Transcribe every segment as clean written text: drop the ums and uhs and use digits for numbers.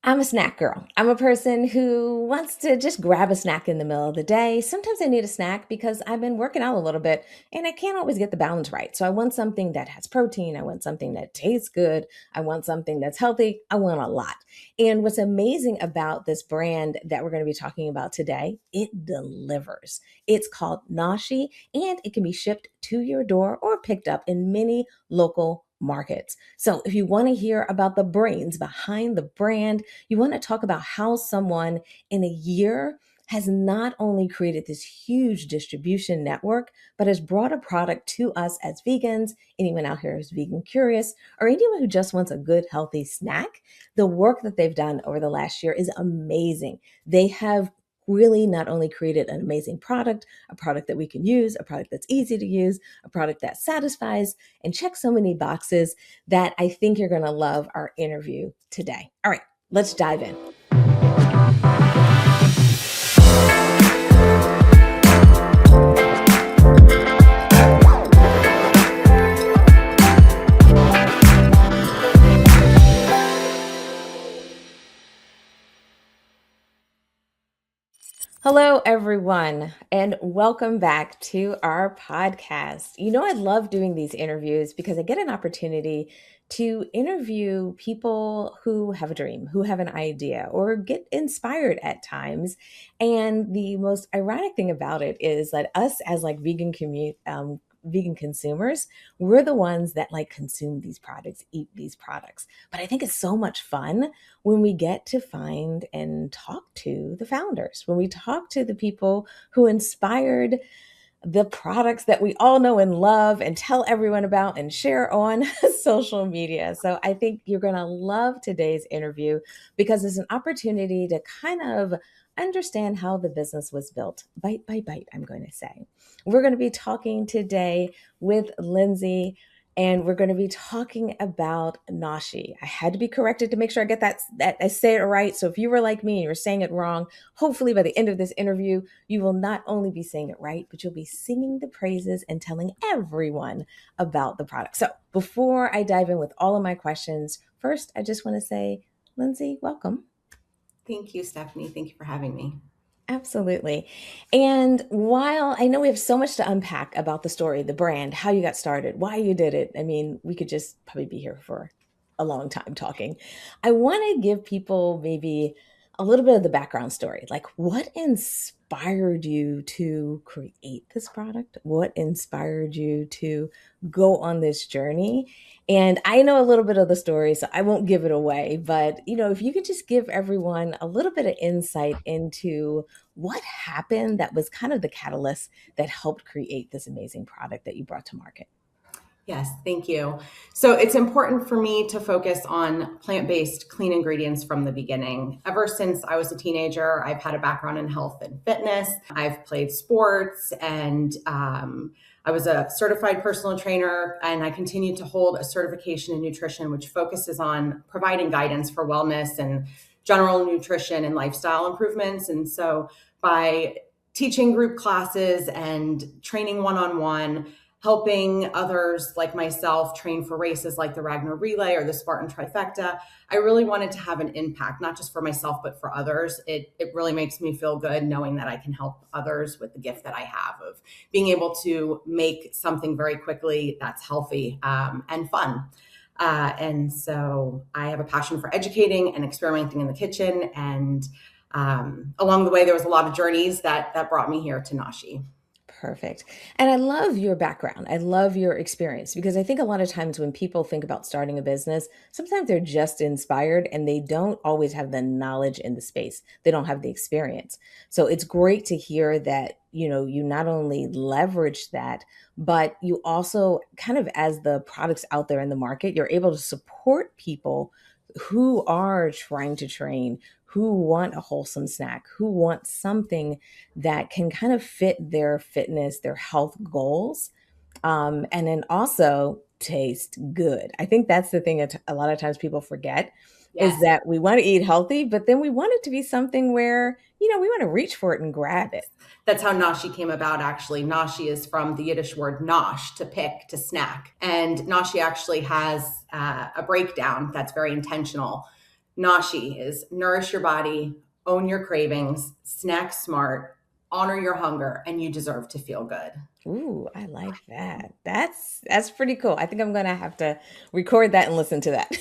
I'm a snack girl. I'm a person who wants to just grab a snack in the middle of the day. Sometimes I need a snack because I've been working out a little bit and I can't always get the balance right. So I want something that has protein. I want something that tastes good. I want something that's healthy. I want a lot. And what's amazing about this brand that we're going to be talking about today, it delivers. It's called NOSHY and it can be shipped to your door or picked up in many local markets. So if you want to hear about the brains behind the brand, you want to talk about how someone in a year has not only created this huge distribution network, but has brought a product to us as vegans, anyone out here who's vegan curious, or anyone who just wants a good, healthy snack. The work that they've done over the last year is amazing. They have really not only created an amazing product, a product that we can use, a product that's easy to use, a product that satisfies and checks so many boxes that I think you're going to love our interview today. All right. Let's dive in. Hello, everyone, and welcome back to our podcast. I love doing these interviews because I get an opportunity to interview people who have a dream, who have an idea, or get inspired at times. And the most ironic thing about it is that us as like vegan consumers, we're the ones that like consume these products, eat these products. But I think it's so much fun when we get to find and talk to the founders, when we talk to the people who inspired the products that we all know and love and tell everyone about and share on social media. So I think you're going to love today's interview because it's an opportunity to kind of understand how the business was built, bite by bite, I'm going to say. We're going to be talking today with Lindsay, and we're going to be talking about NOSHY. I had to be corrected to make sure I get that I say it right. So if you were like me and you're saying it wrong, hopefully by the end of this interview, you will not only be saying it right, but you'll be singing the praises and telling everyone about the product. So before I dive in with all of my questions, first, I just want to say, Lindsay, welcome. Thank you, Stephanie. Thank you for having me. Absolutely. And while I know we have so much to unpack about the story, the brand, how you got started, why you did it, I mean, we could just probably be here for a long time talking. I want to give people maybe a little bit of the background story. Like, what inspired you to create this product? What inspired you to go on this journey? And I know a little bit of the story, so I won't give it away. But, if you could just give everyone a little bit of insight into what happened that was kind of the catalyst that helped create this amazing product that you brought to market. Yes, thank you. So it's important for me to focus on plant-based, clean ingredients from the beginning. Ever since I was a teenager, I've had a background in health and fitness. I've played sports and I was a certified personal trainer, and I continue to hold a certification in nutrition, which focuses on providing guidance for wellness and general nutrition and lifestyle improvements. And so by teaching group classes and training one-on-one, helping others like myself train for races like the Ragnar Relay or the Spartan Trifecta, I really wanted to have an impact, not just for myself, but for others. It really makes me feel good knowing that I can help others with the gift that I have of being able to make something very quickly that's healthy and fun. And so I have a passion for educating and experimenting in the kitchen. And along the way, there was a lot of journeys that brought me here to NOSHY. Perfect. And I love your background. I love your experience because I think a lot of times when people think about starting a business, sometimes they're just inspired and they don't always have the knowledge in the space. They don't have the experience. So it's great to hear that, you not only leverage that, but you also kind of, as the products out there in the market, you're able to support people who are trying to train, who want a wholesome snack, who want something that can kind of fit their fitness, their health goals, and then also taste good. I think that's the thing that a lot of times people forget is Yes. that we want to eat healthy, but then we want it to be something where, we want to reach for it and grab it. That's how NOSHY came about, actually. NOSHY is from the Yiddish word nosh, to pick, to snack. And NOSHY actually has a breakdown that's very intentional. NOSHY is nourish your body, own your cravings, snack smart, honor your hunger, and you deserve to feel good. Ooh, I like that. That's pretty cool. I think I'm gonna have to record that and listen to that.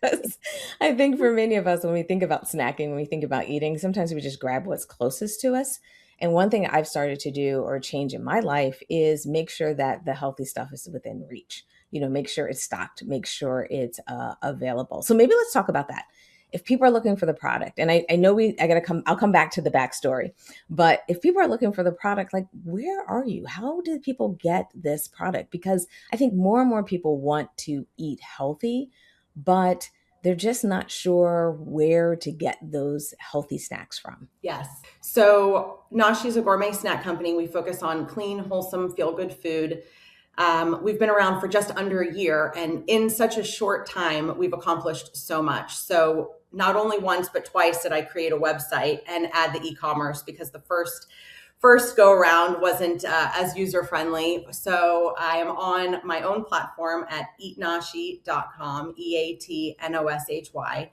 'Cause I think for many of us, when we think about snacking, when we think about eating, sometimes we just grab what's closest to us. And one thing I've started to do or change in my life is make sure that the healthy stuff is within reach. Make sure it's stocked, make sure it's available. So maybe let's talk about that. If people are looking for the product, and I know I'll come back to the backstory, but if people are looking for the product, like, where are you? How did people get this product? Because I think more and more people want to eat healthy, but they're just not sure where to get those healthy snacks from. Yes. So Noshi is a gourmet snack company. We focus on clean, wholesome, feel-good food. We've been around for just under a year, and in such a short time, we've accomplished so much. So not only once, but twice did I create a website and add the e-commerce, because the first go around wasn't as user friendly. So I am on my own platform at eatnoshy.com, EATNOSHY,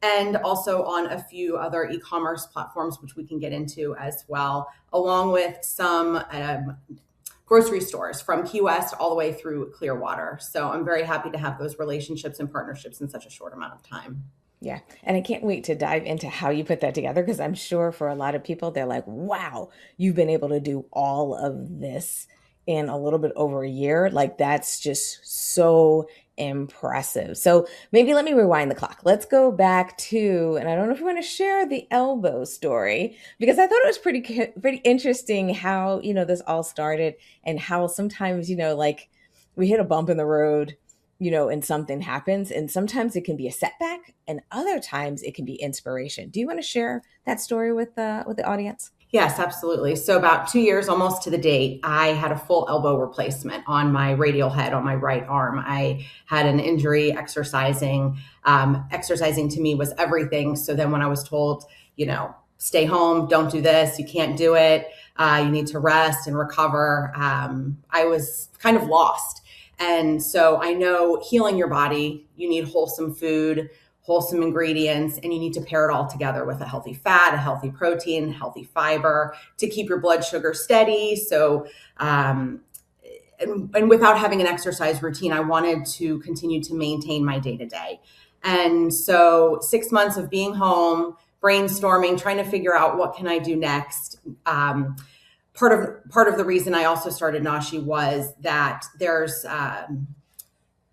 and also on a few other e-commerce platforms, which we can get into as well, along with some grocery stores from Key West all the way through Clearwater. So I'm very happy to have those relationships and partnerships in such a short amount of time. Yeah. And I can't wait to dive into how you put that together, because I'm sure for a lot of people, they're like, wow, you've been able to do all of this in a little bit over a year. Like, that's just so impressive. So maybe let me rewind the clock. Let's go back to, and I don't know if you want to share the elbow story, because I thought it was pretty interesting how, this all started, and how sometimes, like, we hit a bump in the road, and something happens, and sometimes it can be a setback, and other times it can be inspiration. Do you want to share that story with the audience? Yes, absolutely. So about 2 years, almost to the date, I had a full elbow replacement on my radial head on my right arm. I had an injury exercising. Exercising to me was everything. So then when I was told, stay home, don't do this, you can't do it, you need to rest and recover, I was kind of lost. And so I know healing your body, you need wholesome food, wholesome ingredients, and you need to pair it all together with a healthy fat, a healthy protein, healthy fiber to keep your blood sugar steady. So, and without having an exercise routine, I wanted to continue to maintain my day to day. And so 6 months of being home, brainstorming, trying to figure out what can I do next. Part of the reason I also started Noshi was that there's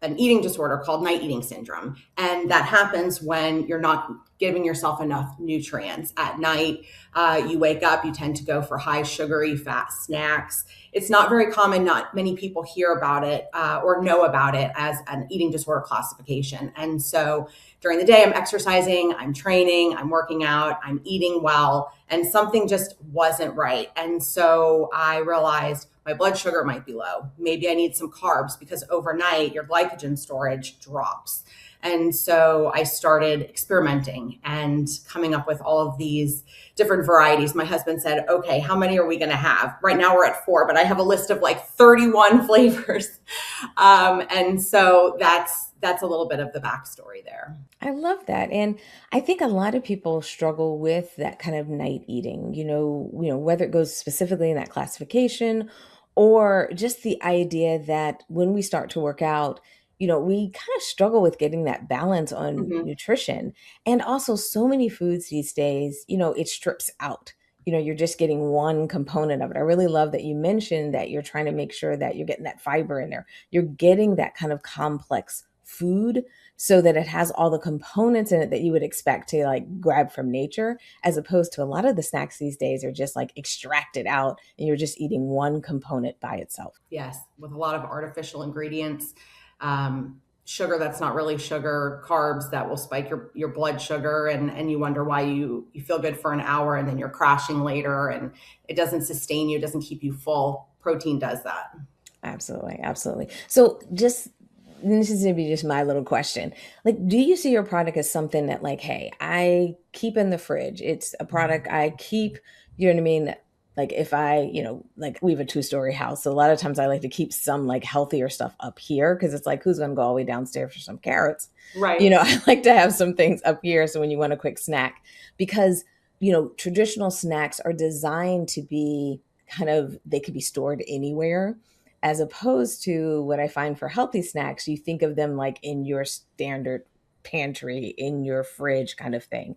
an eating disorder called night eating syndrome. And that happens when you're not giving yourself enough nutrients at night. You wake up, you tend to go for high sugary fat snacks. It's not very common. Not many people hear about it or know about it as an eating disorder classification. And so during the day, I'm exercising, I'm training, I'm working out, I'm eating well, and something just wasn't right. And so I realized my blood sugar might be low. Maybe I need some carbs, because overnight your glycogen storage drops. And so I started experimenting and coming up with all of these different varieties. My husband said, okay, how many are we going to have? Right now we're at 4, but I have a list of like 31 flavors. And so that's a little bit of the backstory there. I love that. And I think a lot of people struggle with that kind of night eating, whether it goes specifically in that classification, or just the idea that when we start to work out, we kind of struggle with getting that balance on Mm-hmm. nutrition. And also, so many foods these days, it strips out. You're just getting one component of it. I really love that you mentioned that you're trying to make sure that you're getting that fiber in there. You're getting that kind of complex food, so that it has all the components in it that you would expect to like grab from nature, as opposed to a lot of the snacks these days are just like extracted out, and you're just eating one component by itself. Yes, with a lot of artificial ingredients, sugar that's not really sugar, carbs that will spike your blood sugar, and you wonder why you feel good for an hour and then you're crashing later, and it doesn't sustain you, it doesn't keep you full. Protein does that. Absolutely, absolutely. So just this is gonna be just my little question. Like, do you see your product as something that, like, hey, I keep in the fridge? It's a product I keep, you know what I mean, Like if I, like we have a 2-story house. So a lot of times I like to keep some like healthier stuff up here because it's like, who's going to go all the way downstairs for some carrots? Right. I like to have some things up here. So when you want a quick snack, because, traditional snacks are designed to be they could be stored anywhere, as opposed to what I find for healthy snacks, you think of them like in your standard pantry, in your fridge kind of thing.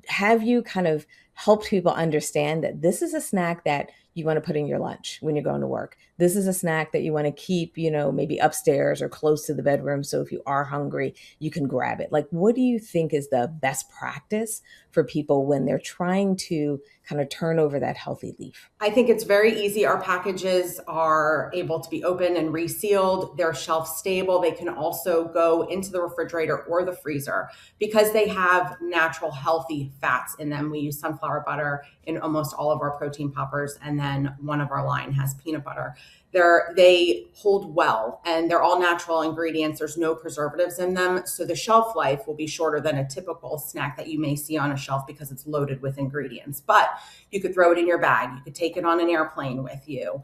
Have you kind of helped people understand that this is a snack that you want to put in your lunch when you're going to work? This is a snack that you want to keep, maybe upstairs or close to the bedroom. So if you are hungry, you can grab it. Like, what do you think is the best practice for people when they're trying to kind of turn over that healthy leaf? I think it's very easy. Our packages are able to be opened and resealed. They're shelf stable. They can also go into the refrigerator or the freezer because they have natural healthy fats in them. We use sunflower butter in almost all of our protein poppers, and then one of our line has peanut butter. They hold well, and they're all natural ingredients. There's no preservatives in them. So the shelf life will be shorter than a typical snack that you may see on a shelf because it's loaded with ingredients. But you could throw it in your bag. You could take it on an airplane with you.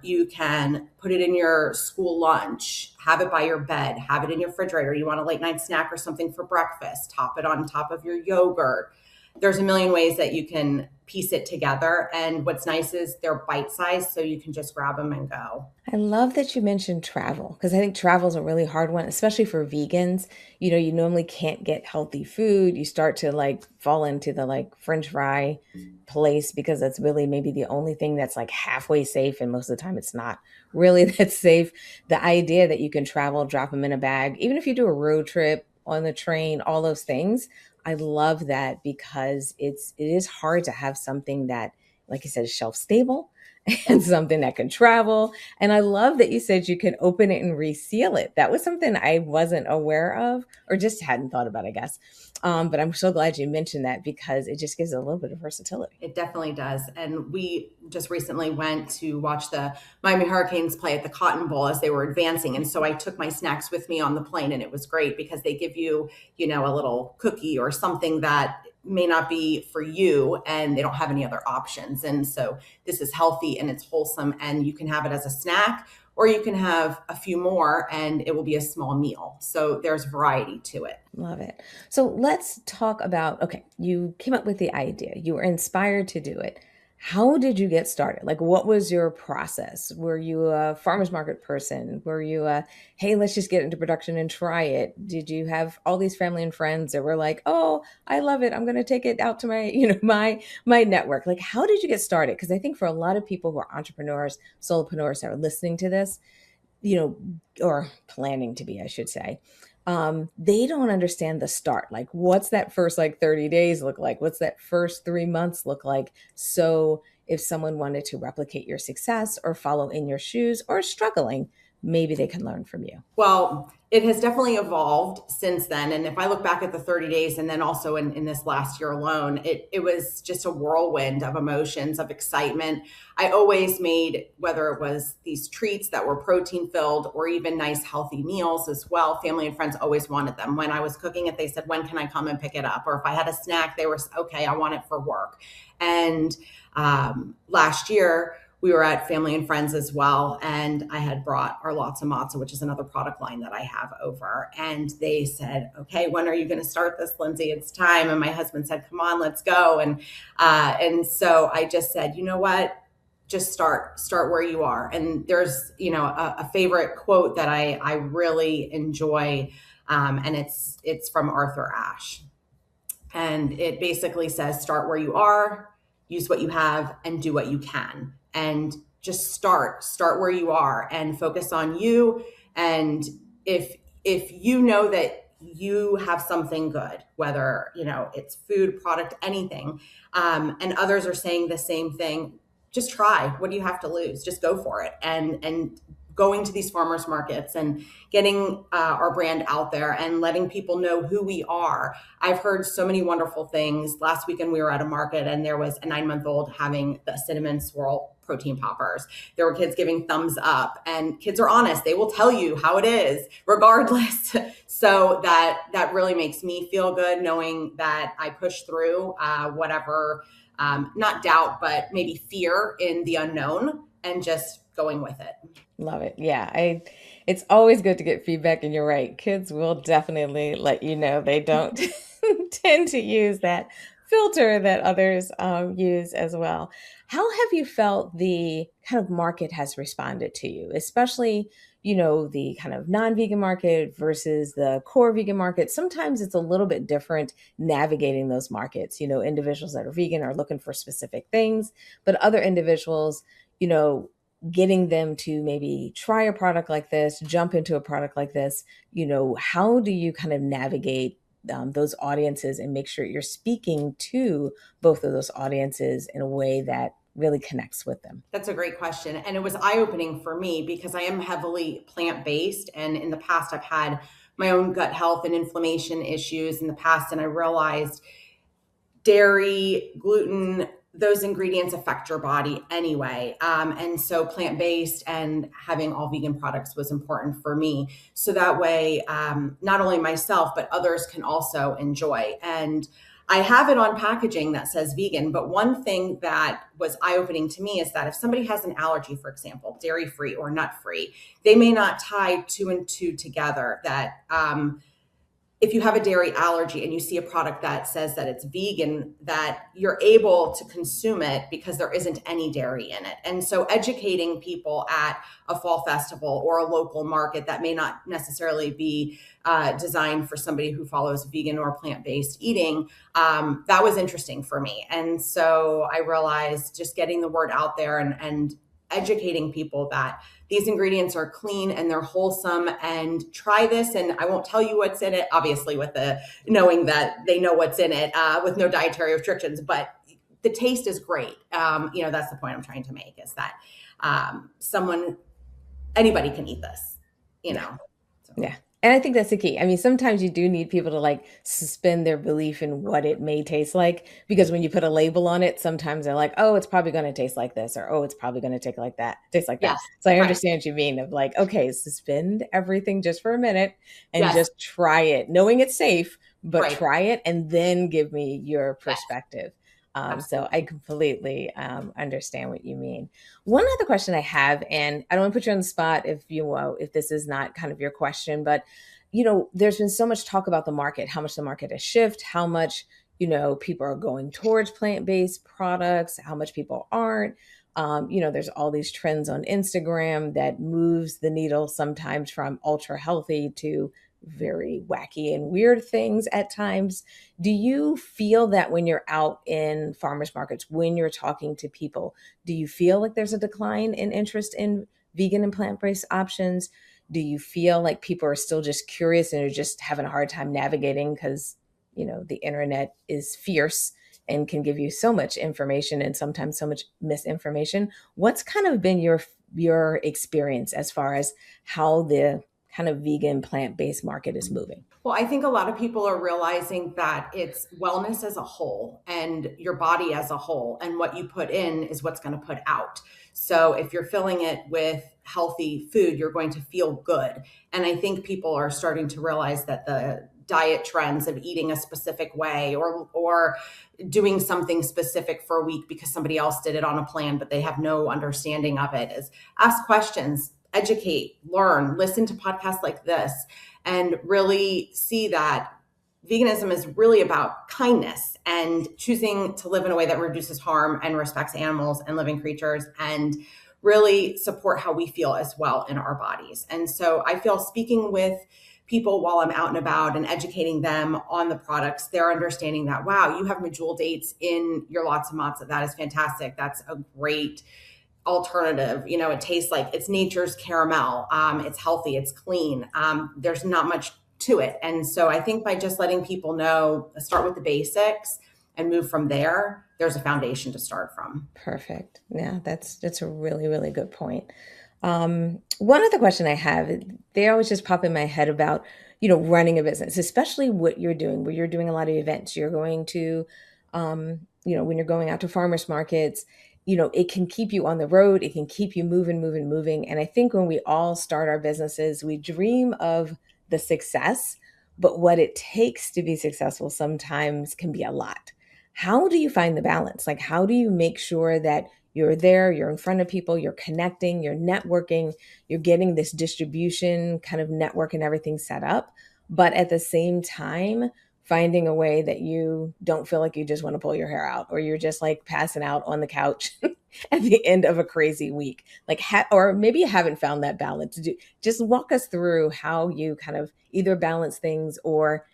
You can put it in your school lunch, have it by your bed, have it in your refrigerator. You want a late night snack or something for breakfast, top it on top of your yogurt. There's a million ways that you can piece it together. And what's nice is they're bite-sized, so you can just grab them and go. I love that you mentioned travel because I think travel is a really hard one, especially for vegans. You normally can't get healthy food. You start to like fall into the like French fry place because that's really maybe the only thing that's like halfway safe. And most of the time it's not really that safe. The idea that you can travel, drop them in a bag, even if you do a road trip on the train, all those things. I love that because it is hard to have something that, like you said, is shelf stable and something that can travel. And I love that you said you can open it and reseal it. That was something I wasn't aware of or just hadn't thought about, I guess. But I'm so glad you mentioned that because it just gives it a little bit of versatility. It definitely does. And we just recently went to watch the Miami Hurricanes play at the Cotton Bowl as they were advancing. And so I took my snacks with me on the plane, and it was great because they give you, a little cookie or something that may not be for you and they don't have any other options. And so this is healthy and it's wholesome, and you can have it as a snack or you can have a few more and it will be a small meal. So there's variety to it. Love it. So let's talk about, okay, you came up with the idea, you were inspired to do it. How did you get started? Like, what was your process? Were you a farmer's market person? Were you hey, let's just get into production and try it? Did you have all these family and friends that were like, oh, I love it, I'm going to take it out to my, my network? Like, how did you get started? Because I think for a lot of people who are entrepreneurs, solopreneurs that are listening to this, or planning to be, I should say, they don't understand the start. Like, what's that first like 30 days look like? What's that first 3 months look like? So if someone wanted to replicate your success or follow in your shoes or struggling, maybe they can learn from you. Well, it has definitely evolved since then. And if I look back at the 30 days and then also in this last year alone, it was just a whirlwind of emotions, of excitement. I always made, whether it was these treats that were protein filled or even nice healthy meals as well, family and friends always wanted them. When I was cooking it, they said, when can I come and pick it up? Or if I had a snack, they were, okay, I want it for work. And last year, we were at family and friends as well. And I had brought our lots of matzo, which is another product line that I have over. And they said, okay, when are you going to start this, Lindsay? It's time. And my husband said, come on, let's go. And so I just said, you know what? Just start where you are. And there's, a favorite quote that I really enjoy. And it's from Arthur Ashe. And it basically says, start where you are, use what you have, and do what you can. And just start where you are and focus on you. And if you know that you have something good, whether, it's food, product, anything, and others are saying the same thing, just try. What do you have to lose? Just go for it. And going to these farmers markets and getting our brand out there and letting people know who we are. I've heard so many wonderful things. Last weekend we were at a market and there was a 9-month-old having the cinnamon swirl protein poppers. There were kids giving thumbs up, and kids are honest. They will tell you how it is regardless. So that really makes me feel good knowing that I pushed through whatever, not doubt, but maybe fear in the unknown, and just going with it. Love it. Yeah, it's always good to get feedback, and you're right. Kids will definitely let you know they don't tend to use that filter that others use as well. How have you felt the kind of market has responded to you, especially, the kind of non-vegan market versus the core vegan market? Sometimes it's a little bit different navigating those markets. Individuals that are vegan are looking for specific things, but other individuals, getting them to maybe try a product like this, jump into a product like this, how do you kind of navigate those audiences and make sure you're speaking to both of those audiences in a way that really connects with them? That's a great question. And it was eye-opening for me because I am heavily plant-based. And in the past, I've had my own gut health and inflammation issues in the past. And I realized dairy, gluten, those ingredients affect your body anyway. And so plant-based and having all vegan products was important for me. So that way, not only myself, but others can also enjoy. And I have it on packaging that says vegan, but one thing that was eye-opening to me is that if somebody has an allergy, for example, dairy-free or nut-free, they may not tie two and two together that, if you have a dairy allergy and you see a product that says that it's vegan, that you're able to consume it because there isn't any dairy in it. And so educating people at a fall festival or a local market that may not necessarily be designed for somebody who follows vegan or plant-based eating, that was interesting for me. And so I realized just getting the word out there and educating people that these ingredients are clean and they're wholesome, and try this. And I won't tell you what's in it, obviously, with the knowing that they know what's in it, with no dietary restrictions, but the taste is great. That's the point I'm trying to make, is that anybody can eat this, Yeah. So. Yeah. And I think that's the key. I mean, sometimes you do need people to like suspend their belief in what it may taste like, because when you put a label on it, sometimes they're like, oh, it's probably going to taste like this, or oh, it's probably going to taste like that. Yes, So I right. understand what you mean, of like, okay, suspend everything just for a minute and Yes, just try it, knowing it's safe, but right. try it and then give me your Yes, perspective. So I absolutely. completely understand what you mean. One other question I have, and I don't want to put you on the spot if this is not kind of your question, but there's been so much talk about the market, how much the market has shifted, how much people are going towards plant-based products, how much people aren't. There's all these trends on Instagram that moves the needle sometimes from ultra healthy to very wacky and weird things at times. Do you feel that when you're out in farmers markets, when you're talking to people, do you feel like there's a decline in interest in vegan and plant-based options? Do you feel like people are still just curious and are just having a hard time navigating because, the internet is fierce and can give you so much information and sometimes so much misinformation? What's kind of been your experience as far as how the kind of vegan plant-based market is moving? Well, I think a lot of people are realizing that it's wellness as a whole and your body as a whole, and what you put in is what's going to put out. So if you're filling it with healthy food, you're going to feel good. And I think people are starting to realize that the diet trends of eating a specific way or doing something specific for a week because somebody else did it on a plan, but they have no understanding of it, is ask questions, educate, learn, listen to podcasts like this, and really see that veganism is really about kindness and choosing to live in a way that reduces harm and respects animals and living creatures, and really support how we feel as well in our bodies. And so I feel speaking with people while I'm out and about and educating them on the products, they're understanding that, wow, you have medjool dates in your lots of matzah. That is fantastic. That's a great alternative. It tastes like it's nature's caramel. It's healthy, it's clean. There's not much to it. And so I think by just letting people know, start with the basics and move from there, there's a foundation to start from. Perfect. Yeah, that's a really, really good point. One other question I have, they always just pop in my head about, running a business, especially what you're doing, where you're doing a lot of events. You're going to, when you're going out to farmers markets, it can keep you on the road. It can keep you moving, moving, moving. And I think when we all start our businesses, we dream of the success, but what it takes to be successful sometimes can be a lot. How do you find the balance? Like, how do you make sure that you're there, you're in front of people, you're connecting, you're networking, you're getting this distribution kind of network and everything set up, but at the same time, finding a way that you don't feel like you just want to pull your hair out or you're just like passing out on the couch at the end of a crazy week, like or maybe you haven't found that balance. Just walk us through how you kind of either balance things, or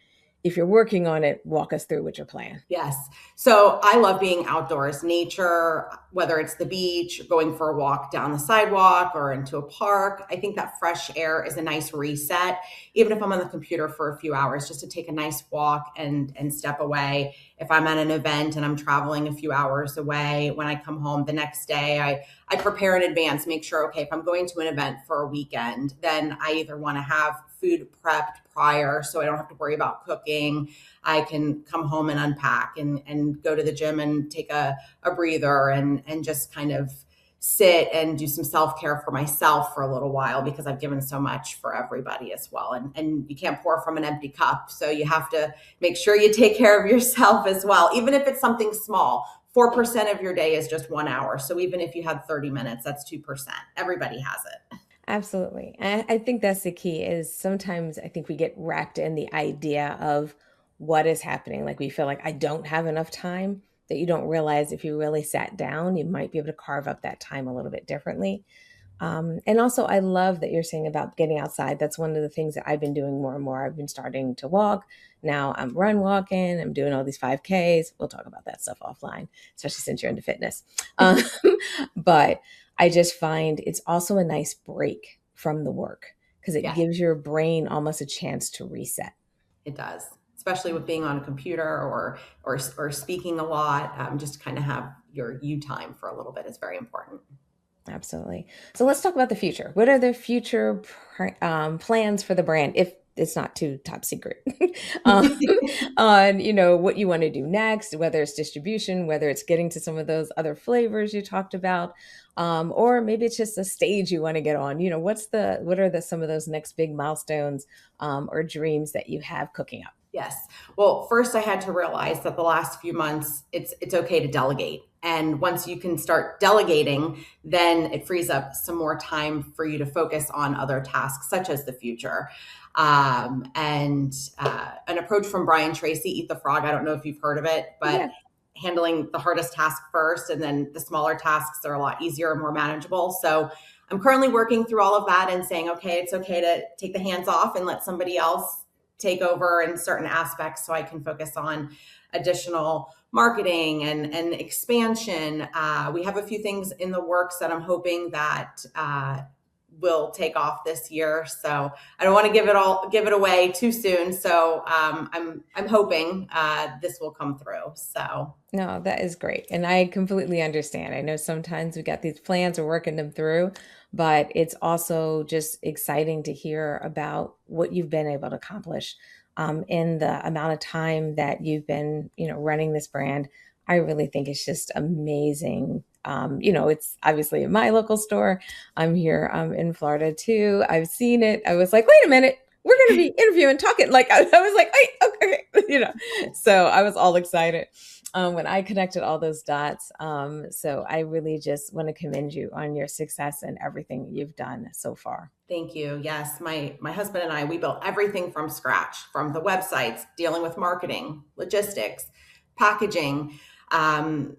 if you're working on it, walk us through what your plan. Yes. So I love being outdoors, nature, whether it's the beach, going for a walk down the sidewalk or into a park. I think that fresh air is a nice reset, even if I'm on the computer for a few hours, just to take a nice walk and step away. If I'm at an event and I'm traveling a few hours away, when I come home the next day, I prepare in advance, make sure, okay, if I'm going to an event for a weekend, then I either want to have food prepped prior so I don't have to worry about cooking. I can come home and unpack and go to the gym and take a breather and just kind of sit and do some self-care for myself for a little while, because I've given so much for everybody as well. And you can't pour from an empty cup. So you have to make sure you take care of yourself as well, even if it's something small. 4% of your day is just 1 hour. So even if you had 30 minutes, that's 2%. Everybody has it. Absolutely. I think that's the key. Is sometimes I think we get wrapped in the idea of what is happening. Like we feel like I don't have enough time, that you don't realize if you really sat down, you might be able to carve up that time a little bit differently. And also, I love that you're saying about getting outside. That's one of the things that I've been doing more and more. I've been starting to walk. Now I'm run walking. I'm doing all these 5Ks. We'll talk about that stuff offline, especially since you're into fitness. Um, but I just find it's also a nice break from the work because it Yes, gives your brain almost a chance to reset. it does, especially with being on a computer or speaking a lot. Just to kind of have your you time for a little bit is very important. Absolutely. So let's talk about the future. What are the future plans for the brand, if it's not too top secret, um, on what you want to do next, whether it's distribution, whether it's getting to some of those other flavors you talked about, or maybe it's just a stage you want to get on. What are the some of those next big milestones or dreams that you have cooking up? Yes. Well, first I had to realize that the last few months it's okay to delegate. And once you can start delegating, then it frees up some more time for you to focus on other tasks, such as the future. And an approach from Brian Tracy, Eat the Frog. I don't know if you've heard of it, but Yeah. handling the hardest task first, and then the smaller tasks are a lot easier and more manageable. So I'm currently working through all of that and saying, okay, it's okay to take the hands off and let somebody else take over in certain aspects so I can focus on additional marketing and expansion. We have a few things in the works that I'm hoping that will take off this year. So I don't want to give it away too soon. So I'm hoping this will come through. So No, that is great. And I completely understand. I know sometimes we got these plans, we're working them through, but it's also just exciting to hear about what you've been able to accomplish in the amount of time that you've been, running this brand. I really think it's just amazing. It's obviously in my local store. I'm here in Florida too. I've seen it. I was like, wait a minute, we're going to be interviewing, talking. Like I was like, wait, okay, So I was all excited when I connected all those dots. So I really just want to commend you on your success and everything you've done so far. thank you. Yes, my husband and I, we built everything from scratch, from the websites, dealing with marketing, logistics, packaging, um,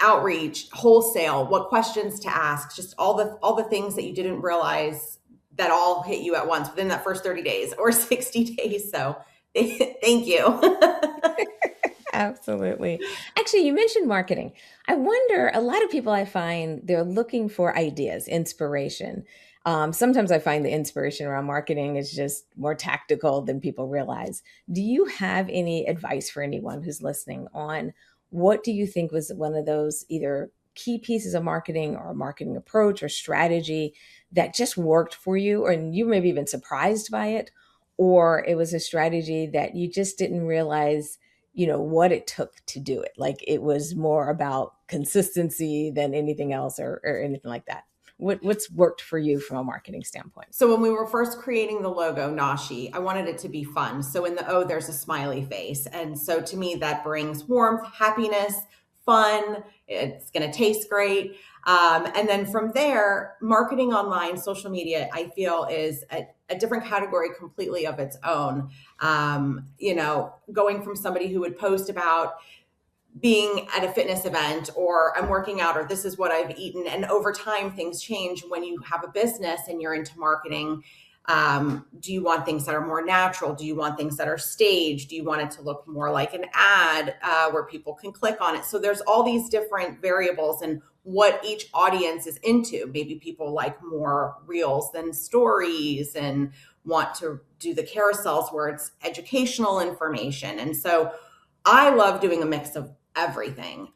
outreach, wholesale, what questions to ask, just all the things that you didn't realize that all hit you at once within that first 30 days or 60 days. So thank you. Absolutely. Actually, you mentioned marketing. I wonder, a lot of people I find they're looking for ideas, inspiration. Sometimes I find the inspiration around marketing is just more tactical than people realize. Do you have any advice for anyone who's listening on what do you think was one of those either key pieces of marketing or a marketing approach or strategy that just worked for you, or you maybe even surprised by it, or it was a strategy that you just didn't realize what it took to do it. Like it was more about consistency than anything else or anything like that. What's worked for you from a marketing standpoint? So when we were first creating the logo, NOSHY, I wanted it to be fun. So in the O, there's a smiley face. And so to me, that brings warmth, happiness, fun. It's going to taste great. And then from there, marketing online, social media, I feel is a different category completely of its own. Going from somebody who would post about being at a fitness event, or I'm working out, or this is what I've eaten. And over time, things change when you have a business and you're into marketing. Do you want things that are more natural? Do you want things that are staged? Do you want it to look more like an ad where people can click on it? So there's all these different variables and what each audience is into. Maybe people like more reels than stories and want to do the carousels where it's educational information. And so I love doing a mix of everything.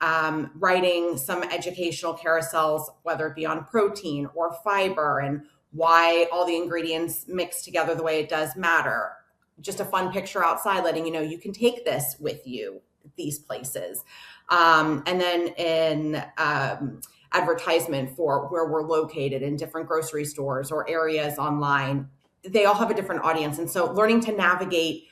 Writing some educational carousels, whether it be on protein or fiber and why all the ingredients mixed together the way it does matter. Just a fun picture outside letting you know you can take this with you these places. And then in advertisement for where we're located in different grocery stores or areas online, they all have a different audience. And so learning to navigate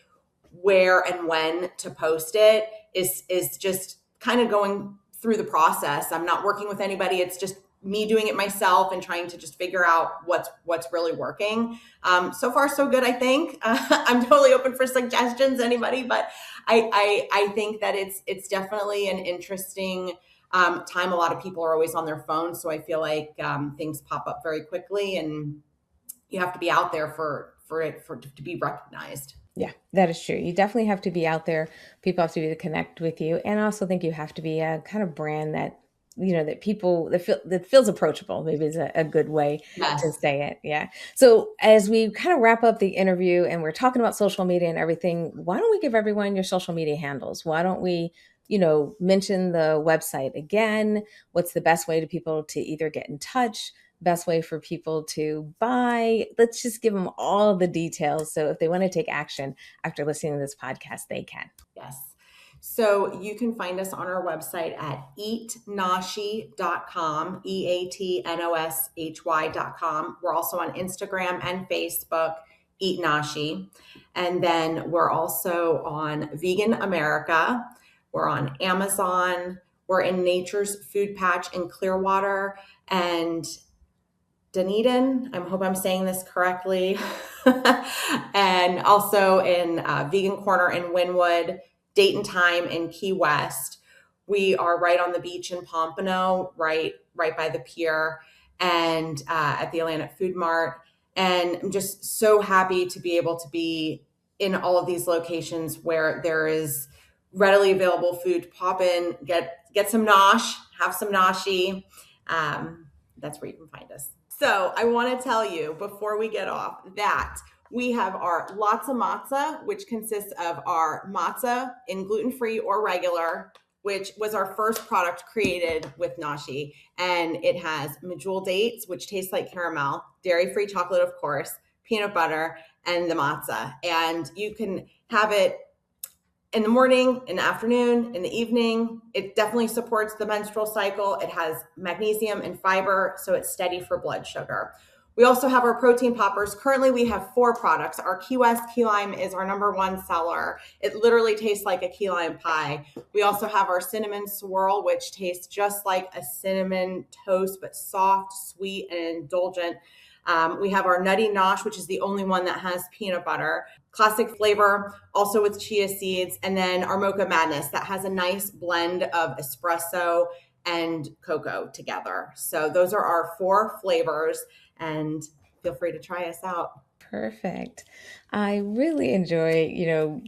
where and when to post it is just kind of going through the process. I'm not working with anybody. It's just me doing it myself and trying to just figure out what's really working. So far, so good, I think. I'm totally open for suggestions, anybody, but I think that it's definitely an interesting time. A lot of people are always on their phones, so I feel like things pop up very quickly, and you have to be out there for it to be recognized. Yeah, that is true. You definitely have to be out there. People have to be able to connect with you. And I also think you have to be a kind of brand that, that people that feels approachable, maybe is a good way to Yes. say it. Yeah. So as we kind of wrap up the interview and we're talking about social media and everything, why don't we give everyone your social media handles? Why don't we, mention the website again? What's the best way to people to either get in touch? Best way for people to buy? Let's just give them all the details. So if they want to take action after listening to this podcast, they can. Yes. So you can find us on our website at eatnoshy.com, EATNOSHY.com. We're also on Instagram and Facebook, Eat Noshi. And then we're also on Vegan America. We're on Amazon. We're in Nature's Food Patch in Clearwater. And Dunedin, I hope I'm saying this correctly, and also in Vegan Corner in Wynwood, Date and Time in Key West. We are right on the beach in Pompano, right by the pier, and at the Atlantic Food Mart. And I'm just so happy to be able to be in all of these locations where there is readily available food. Pop in, get some nosh, have some noshi. That's where you can find us. So I want to tell you before we get off that we have our Latza Matzah, which consists of our matzah in gluten-free or regular, which was our first product created with Noshi. And it has medjool dates, which taste like caramel, dairy-free chocolate, of course, peanut butter, and the matzah. And you can have it in the morning, in the afternoon, in the evening. It definitely supports the menstrual cycle. It has magnesium and fiber, so it's steady for blood sugar. We also have our protein poppers. Currently, we have 4 products. Our Key West key lime is our #1 seller. It literally tastes like a key lime pie. We also have our cinnamon swirl, which tastes just like a cinnamon toast, but soft, sweet, and indulgent. We have our Nutty Nosh, which is the only one that has peanut butter. Classic flavor, also with chia seeds. And then our Mocha Madness that has a nice blend of espresso and cocoa together. So those are our 4 flavors, and feel free to try us out. Perfect. I really enjoy,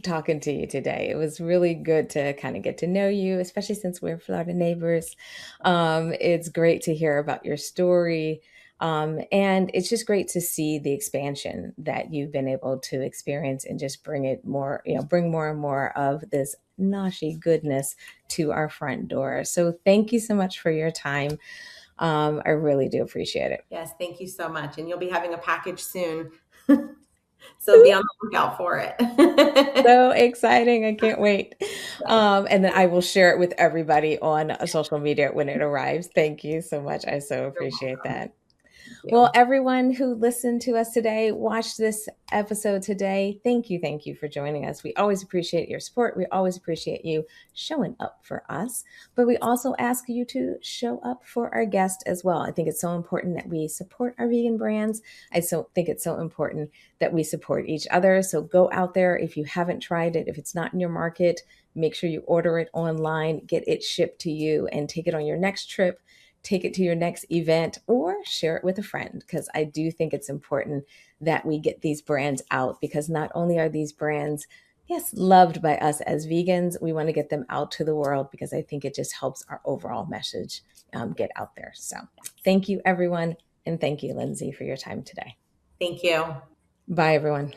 talking to you today. It was really good to kind of get to know you, especially since we're Florida neighbors. It's great to hear about your story. And it's just great to see the expansion that you've been able to experience and just bring it more, bring more and more of this noshi goodness to our front door. So thank you so much for your time. I really do appreciate it. Yes, thank you so much. And you'll be having a package soon. So be on the lookout for it. So exciting. I can't wait. And then I will share it with everybody on social media when it arrives. Thank you so much. I so You're appreciate welcome. that. Thank Well, you. everyone who listened to us today, watched this episode today, thank you for joining us. We always appreciate your support. We always appreciate you showing up for us, but we also ask you to show up for our guest as well. I think it's so important that we support our vegan brands. Think it's so important that we support each other. So go out there. If you haven't tried it, if it's not in your market, make sure you order it online, get it shipped to you, and take it on your next trip, take it to your next event, or share it with a friend, because I do think it's important that we get these brands out, because not only are these brands, yes, loved by us as vegans, we want to get them out to the world, because I think it just helps our overall message get out there. So thank you, everyone. And thank you, Lindsay, for your time today. Thank you. Bye, everyone.